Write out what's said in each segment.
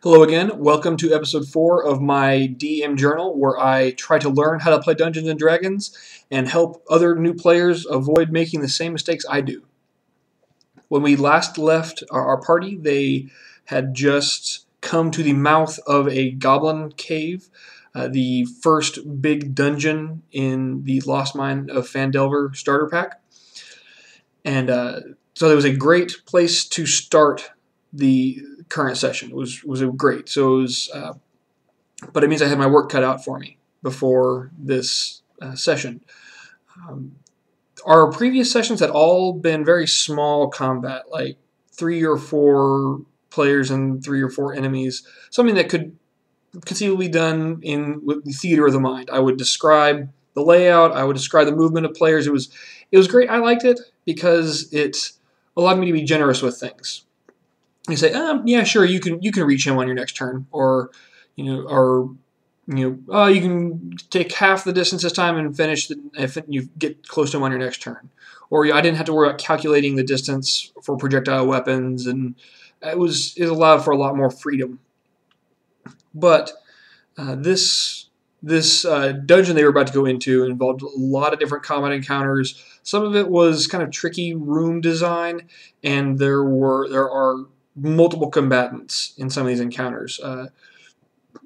Hello again. Welcome to episode 4 of my DM journal, where I try to learn how to play Dungeons & Dragons and help other new players avoid making the same mistakes I do. When we last left our party, they had just come to the mouth of a goblin cave, the first big dungeon in the Lost Mine of Phandelver starter pack. And so it was a great place to start the current session. It was great. So it was, but it means I had my work cut out for me before this session. Our previous sessions had all been very small combat, like 3 or 4 players and 3 or 4 enemies, something that could conceivably be done in the theater of the mind. I would describe the layout, I would describe the movement of players. It was great. I liked it because it allowed me to be generous with things. You say, yeah, sure, you can reach him on your next turn, or you can take half the distance this time and finish if you get close to him on your next turn. Or I didn't have to worry about calculating the distance for projectile weapons, and it allowed for a lot more freedom. But this dungeon they were about to go into involved a lot of different combat encounters. Some of it was kind of tricky room design, and there are multiple combatants in some of these encounters. I'm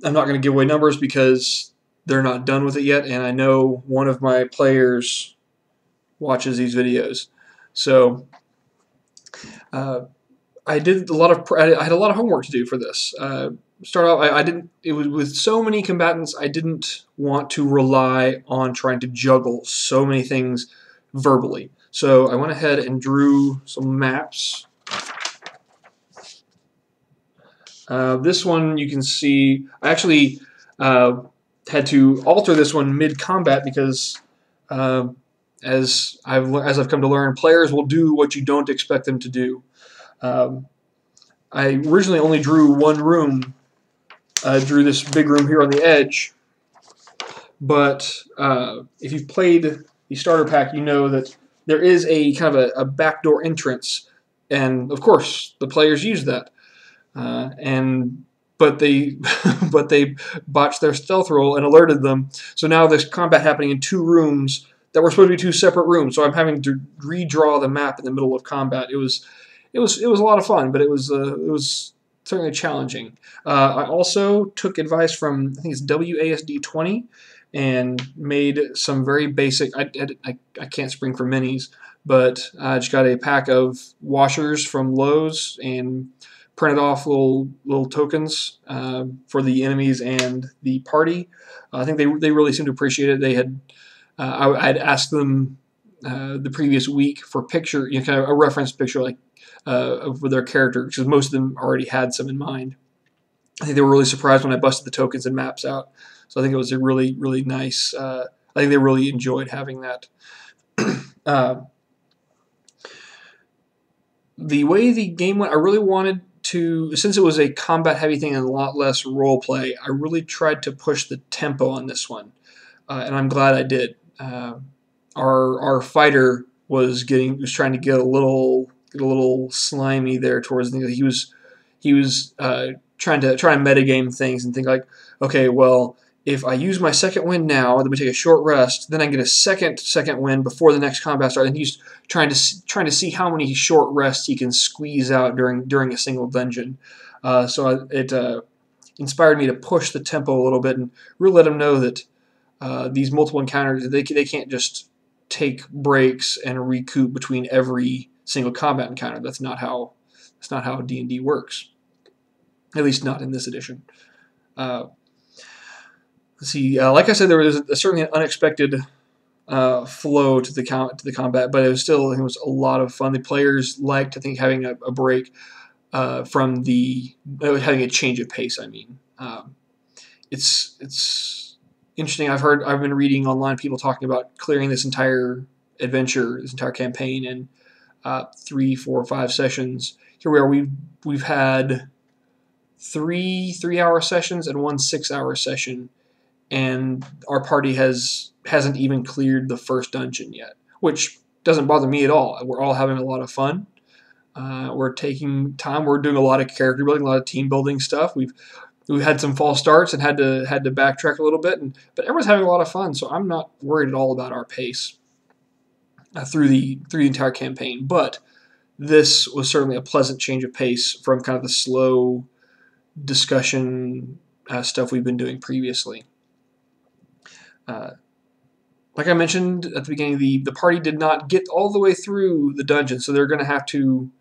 not going to give away numbers because they're not done with it yet, and I know one of my players watches these videos. So I had a lot of homework to do for this. Start off, it was with so many combatants, I didn't want to rely on trying to juggle so many things verbally. So I went ahead and drew some maps. This one you can see, I actually had to alter this one mid-combat because as I've come to learn, players will do what you don't expect them to do. I originally only drew one room. I drew this big room here on the edge, but if you've played the starter pack, you know that there is a kind of a backdoor entrance, and of course the players use that. But they botched their stealth roll and alerted them. So now there's combat happening in 2 rooms that were supposed to be 2 separate rooms. So I'm having to redraw the map in the middle of combat. It was a lot of fun, but it was certainly challenging. I also took advice from, I think it's WASD 20, and made some very basic. I can't spring for minis, but I just got a pack of washers from Lowe's and printed off little tokens for the enemies and the party. I think they really seemed to appreciate it. They had I'd asked them the previous week for picture, kind of a reference picture like of their character, because most of them already had some in mind. I think they were really surprised when I busted the tokens and maps out. So I think it was a really, really nice. I think they really enjoyed having that. The way the game went, I really wanted to, since it was a combat-heavy thing and a lot less role play, I really tried to push the tempo on this one, and I'm glad I did. Our fighter was trying to get a little slimy there towards the end. He was trying to metagame things and think like, okay, well, if I use my second wind now, then we take a short rest, then I get a second wind before the next combat starts. And he's trying to see how many short rests he can squeeze out during a single dungeon. So it inspired me to push the tempo a little bit and really let him know that these multiple encounters, they can't just take breaks and recoup between every single combat encounter. That's not how D&D works. At least not in this edition. Let's see. Like I said, there was certainly an unexpected flow to the combat, but it was a lot of fun. The players liked, I think, having a break from having a change of pace. I mean, it's interesting. I've been reading online people talking about clearing this entire adventure, this entire campaign in 3, 4, 5 sessions. Here we are. We've had 3 3-hour sessions and 1 6-hour session, and our party hasn't even cleared the first dungeon yet, which doesn't bother me at all. We're all having a lot of fun. We're taking time. We're doing a lot of character building, a lot of team building stuff. We've had some false starts and had to backtrack a little bit, but everyone's having a lot of fun. So I'm not worried at all about our pace through the entire campaign. But this was certainly a pleasant change of pace from kind of the slow discussion stuff we've been doing previously. Like I mentioned at the beginning, the party did not get all the way through the dungeon, so they're going to have to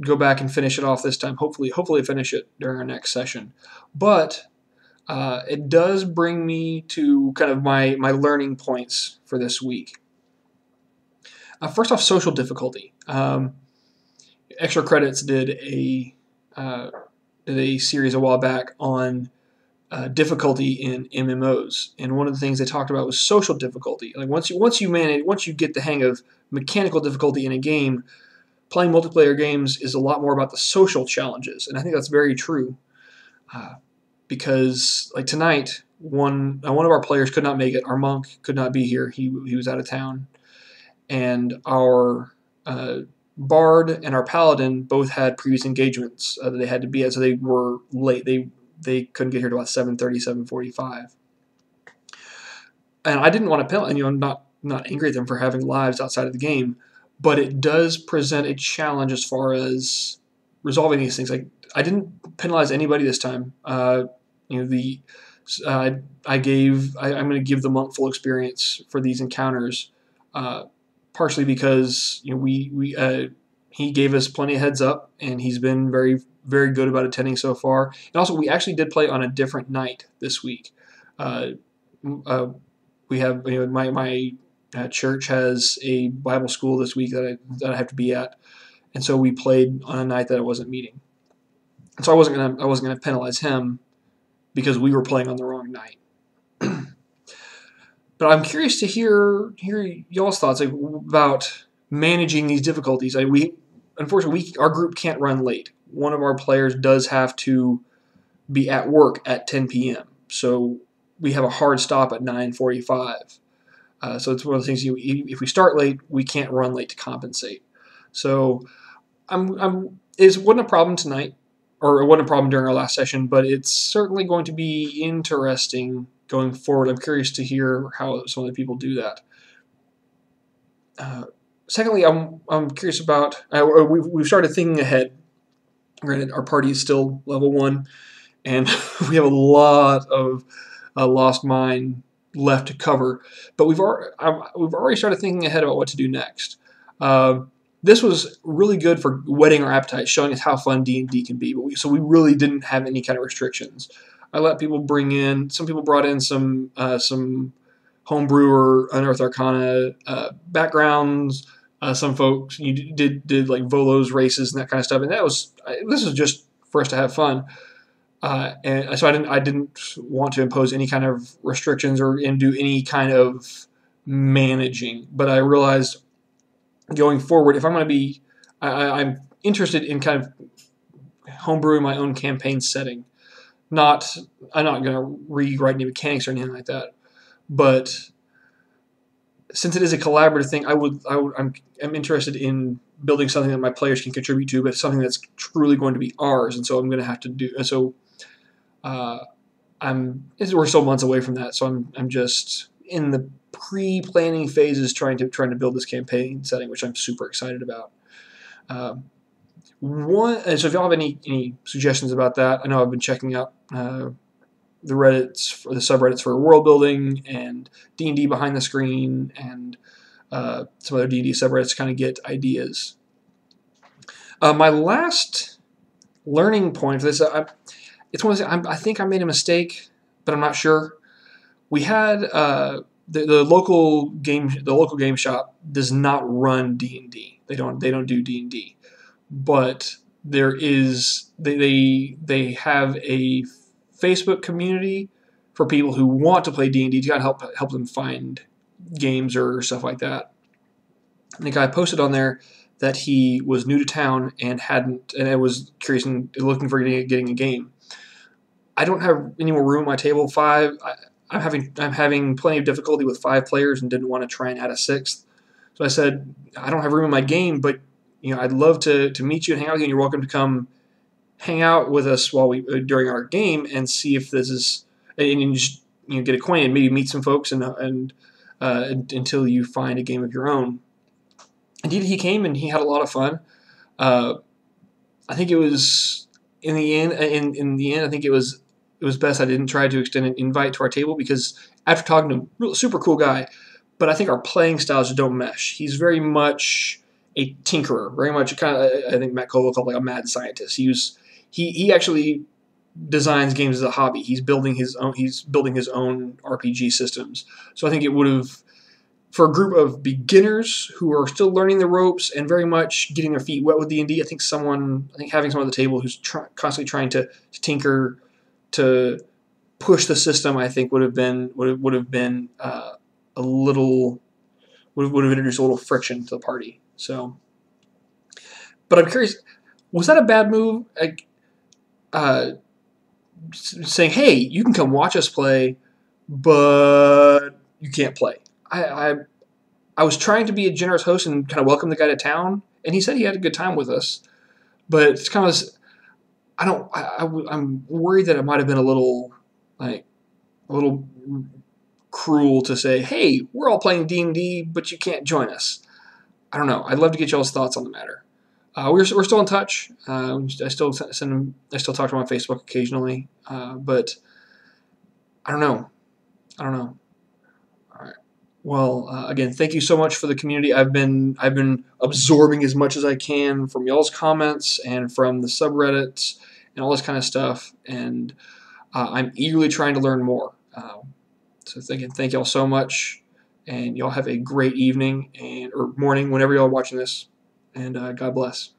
go back and finish it off this time. Hopefully finish it during our next session. But it does bring me to kind of my learning points for this week. First off, social difficulty. Extra Credits did a series a while back on difficulty in MMOs, and one of the things they talked about was social difficulty. Like once you get the hang of mechanical difficulty in a game, playing multiplayer games is a lot more about the social challenges, and I think that's very true. Because like tonight, one of our players could not make it. Our monk could not be here. He was out of town, and our bard and our paladin both had previous engagements that they had to be at, so they were late. They couldn't get here till about 7:30, 7:45. And I didn't want to penalize. I'm not angry at them for having lives outside of the game, but it does present a challenge as far as resolving these things. Like I didn't penalize anybody this time. I'm going to give the monk full experience for these encounters, partially because he gave us plenty of heads up, and he's been very, very good about attending so far. And also, we actually did play on a different night this week. We have my church has a Bible school this week that I have to be at, and so we played on a night that I wasn't meeting. And so I wasn't gonna penalize him because we were playing on the wrong night. But I'm curious to hear y'all's thoughts about managing these difficulties. Unfortunately, our group can't run late. One of our players does have to be at work at 10 p.m. So we have a hard stop at 9:45. So it's one of the things. If we start late, we can't run late to compensate. So it wasn't a problem tonight, or it wasn't a problem during our last session, but it's certainly going to be interesting going forward. I'm curious to hear how some of the people do that. Secondly, I'm curious about. We've started thinking ahead. Granted, our party is still level 1, and we have a lot of Lost Mine left to cover. But we've already started thinking ahead about what to do next. This was really good for whetting our appetite, showing us how fun D&D can be. So we really didn't have any kind of restrictions. I let people bring in. Some people brought in some homebrew or Unearthed Arcana backgrounds. Some folks did like Volos races and that kind of stuff, and this was just for us to have fun. And so I didn't want to impose any kind of restrictions and do any kind of managing. But I realized going forward, if I'm going to be, I'm interested in kind of homebrewing my own campaign setting. I'm not going to rewrite any mechanics or anything like that. But since it is a collaborative thing, I'm interested in building something that my players can contribute to, but something that's truly going to be ours. And so I'm going to have to do. So we're still months away from that. So I'm just in the pre-planning phases, trying to build this campaign setting, which I'm super excited about. So if y'all have any suggestions about that, I know I've been checking out the Reddits or the subreddits for world building and D&D behind the screen and some other D&D subreddits to kind of get ideas. My last learning point for this, it's one of those, I think I made a mistake, but I'm not sure. We had the local game shop does not run D&D. They don't do D&D, but there is they have a Facebook community for people who want to play D&D to kind of help them find games or stuff like that. And the guy posted on there that he was new to town and I was curious and looking for getting a game. I don't have any more room at my table. I'm having plenty of difficulty with 5 players and didn't want to try and add a 6th. So I said, I don't have room in my game, but I'd love to meet you and hang out with you, and you're welcome to come hang out with us while we during our game and see if this is, and you just get acquainted, maybe meet some folks, and until you find a game of your own. Indeed, he came and he had a lot of fun. Uh, I think it was in the end. In the end, I think it was best I didn't try to extend an invite to our table, because after talking to him, super cool guy, but I think our playing styles just don't mesh. He's very much a tinkerer, very much kind of, I think Matt Cole called like a mad scientist. He actually designs games as a hobby. He's building his own RPG systems. So I think it would have, for a group of beginners who are still learning the ropes and very much getting their feet wet with D&D, I think having someone at the table who's constantly trying to tinker, to push the system, I think would have been a little would have introduced a little friction to the party. So, but I'm curious, was that a bad move? Like, saying, "Hey, you can come watch us play, but you can't play." I was trying to be a generous host and kind of welcome the guy to town, and he said he had a good time with us. But it's kind of, I'm worried that it might have been a little cruel to say, "Hey, we're all playing D&D, but you can't join us." I don't know. I'd love to get y'all's thoughts on the matter. We're still in touch. I still talk to him on Facebook occasionally, but I don't know. All right. Well, again, thank you so much for the community. I've been absorbing as much as I can from y'all's comments and from the subreddits and all this kind of stuff, and I'm eagerly trying to learn more. So thank y'all so much, and y'all have a great evening or morning whenever y'all are watching this, and God bless.